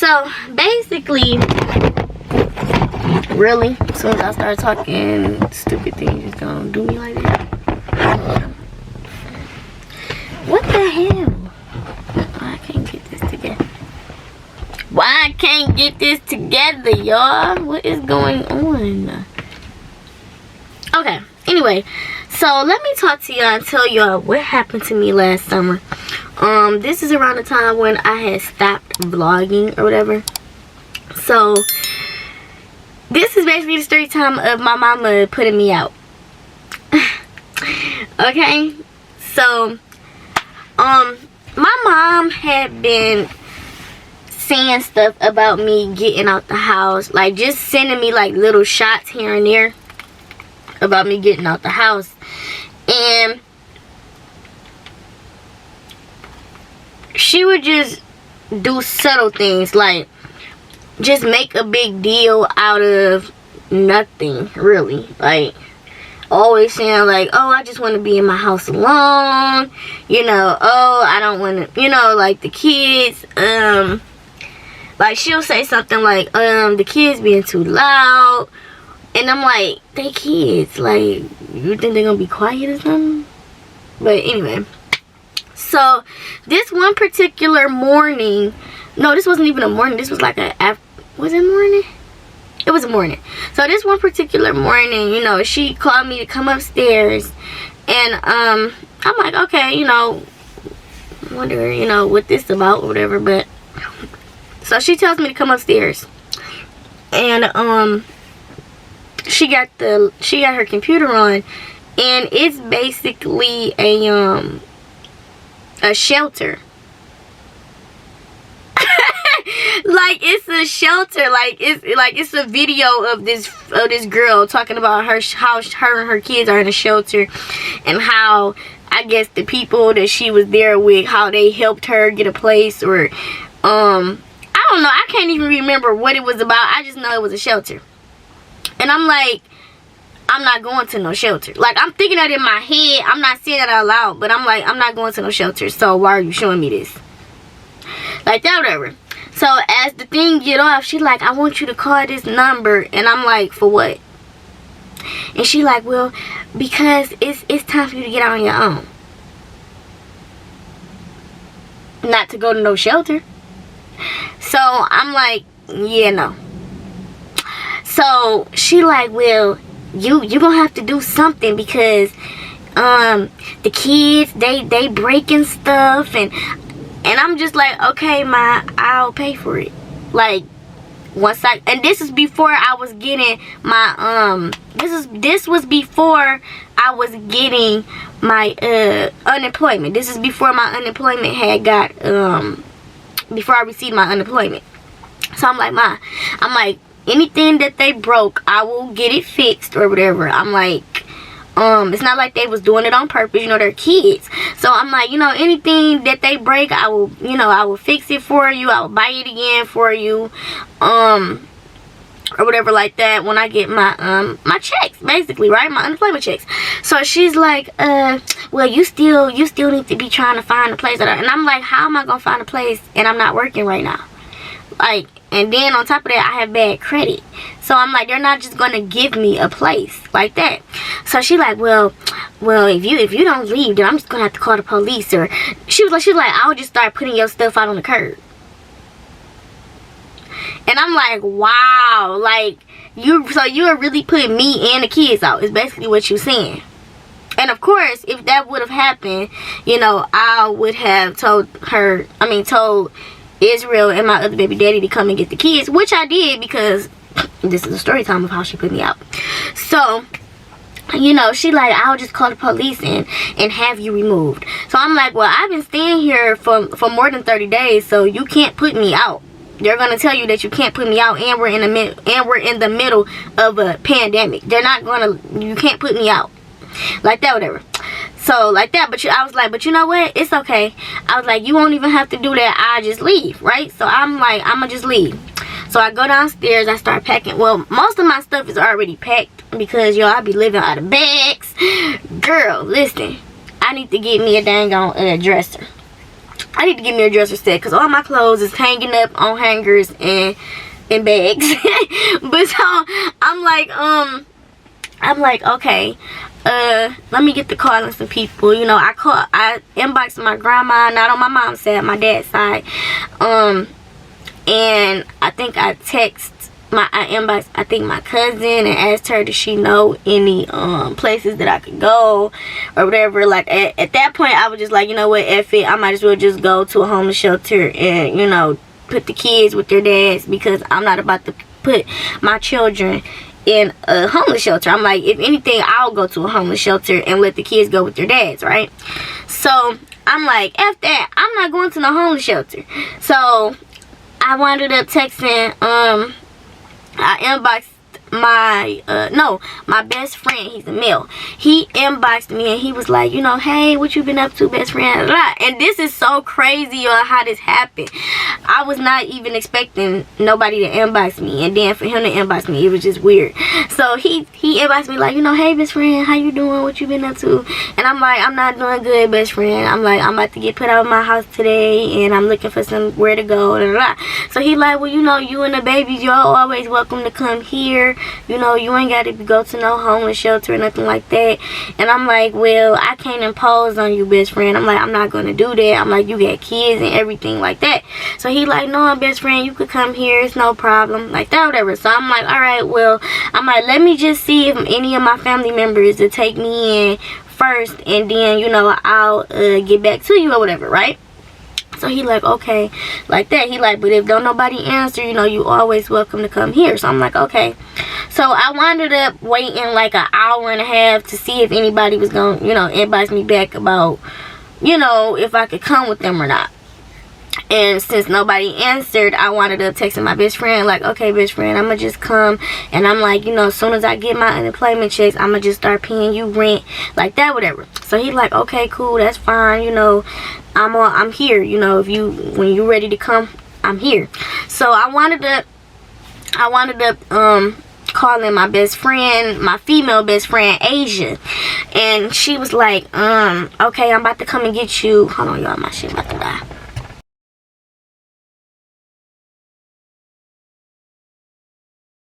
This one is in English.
So basically, really, as soon as I start talking stupid things, it's gonna do me like that. What the hell? I can't get this together. Why I can't get this together, y'all? What is going on? Okay, anyway, so let me talk to y'all and tell y'all what happened to me last summer. This is around the time when I had stopped vlogging or whatever. So this is basically the story time of my mama putting me out. Okay, so my mom had been saying stuff about me getting out the house, like just sending me like little shots here and there about me getting out the house. And she would just do subtle things, like just make a big deal out of nothing, really. Like always saying like, oh, I just want to be in my house alone, you know, oh, I don't want to, you know, like the kids, like she'll say something like, the kids being too loud. And I'm like, they kids, like, you think they're gonna be quiet or something? But anyway, so this one particular morning, no, this wasn't even a morning, this was like was it morning? It was a morning. So this one particular morning, you know, she called me to come upstairs, and I'm like, okay, you know, wonder, you know, what this about or whatever. But so she tells me to come upstairs, and she got her computer on, and it's basically a shelter. Like it's a shelter, like it's a video of this girl talking about how her and her kids are in a shelter, and how I guess the people that she was there with, how they helped her get a place, or I don't know, I can't even remember what it was about. I just know it was a shelter. And I'm like, I'm not going to no shelter. Like, I'm thinking that in my head. I'm not saying that out loud, but I'm like, I'm not going to no shelter. So why are you showing me this? Like that, whatever. So as the thing get off, she like, I want you to call this number. And I'm like, for what? And she like, well, because it's time for you to get out on your own. Not to go to no shelter. So I'm like, yeah, no. So she like, well, you gonna have to do something, because the kids, they breaking stuff, and I'm just like, okay, ma, I'll pay for it. Like, and this is before I was getting my this was before I was getting my unemployment. This is before my unemployment had got before I received my unemployment. So I'm like, ma, I'm like, anything that they broke, I will get it fixed or whatever. I'm like, it's not like they was doing it on purpose, you know, they're kids. So I'm like, you know, anything that they break, I will, you know, I will fix it for you. I will buy it again for you, or whatever like that, when I get my my checks, basically, right, my unemployment checks. So she's like, well, you still need to be trying to find a place. And I'm like, how am I gonna find a place and I'm not working right now? Like, and then on top of that, I have bad credit. So I'm like, they're not just gonna give me a place like that. So she like, well, if you don't leave, then I'm just gonna have to call the police. Or she was like, I'll just start putting your stuff out on the curb. And I'm like, wow, like you are really putting me and the kids out, is basically what you're saying. And of course, if that would have happened, you know, I would have told Israel and my other baby daddy to come and get the kids, which I did, because this is a story time of how she put me out. So, you know, she like, I'll just call the police and have you removed. So I'm like, well, I've been staying here for more than 30 days, so you can't put me out. They're gonna tell you that you can't put me out, and we're in the middle of a pandemic. You can't put me out like that, whatever. So like that, but I was like, but you know what, it's okay. I was like, you won't even have to do that, I just leave, right? So I'm like, I'm gonna just leave. So I go downstairs, I start packing. Well, most of my stuff is already packed, because y'all, I be living out of bags. Girl, listen, I need to get me a dang on dresser. I need to get me a dresser set because all my clothes is hanging up on hangers and in bags. But so I'm like, okay, let me get to calling some people. You know, I inboxed my grandma, not on my mom's side, my dad's side. And I think I inboxed I think my cousin and asked her, does she know any places that I could go or whatever. Like at that point I was just like, you know what, F it, I might as well just go to a homeless shelter and, you know, put the kids with their dads, because I'm not about to put my children in a homeless shelter. I'm like, if anything, I'll go to a homeless shelter and let the kids go with their dads, right? So I'm like, F that, I'm not going to no homeless shelter. So I wound up texting, I inboxed my best friend. He's a male. He inboxed me and he was like, you know, hey, what you been up to, best friend? And this is so crazy on how this happened. I was not even expecting nobody to inbox me, and then for him to inbox me, it was just weird. So he inboxed me like, you know, hey best friend, how you doing, what you been up to? And I'm like, I'm not doing good, best friend. I'm like, I'm about to get put out of my house today and I'm looking for somewhere to go. So he like, well, you know, you and the babies, y'all always welcome to come here. You know, you ain't got to go to no homeless shelter or nothing like that. And I'm like, well, I can't impose on you, best friend. I'm like, I'm not going to do that. I'm like, you got kids and everything like that. So he like, no, best friend, you could come here. It's no problem. Like that, whatever. So I'm like, all right, well, I'm like, let me just see if any of my family members to take me in first. And then, you know, I'll get back to you or whatever, right? So he like, okay, like that. He like, but if don't nobody answer, you know, you always welcome to come here. So I'm like, okay. So I wound up waiting like an hour and a half to see if anybody was going to, you know, inbox me back about, you know, if I could come with them or not. And since nobody answered, I wound up texting my best friend like, okay, best friend, I'm going to just come. And I'm like, you know, as soon as I get my unemployment checks, I'm going to just start paying you rent, like that, whatever. So he like, okay, cool, that's fine, you know, I'm here, you know, when you ready to come, I'm here. So I wound up calling my best friend, my female best friend, Asia. And she was like, okay, I'm about to come and get you. Hold on, y'all, my shit about to die.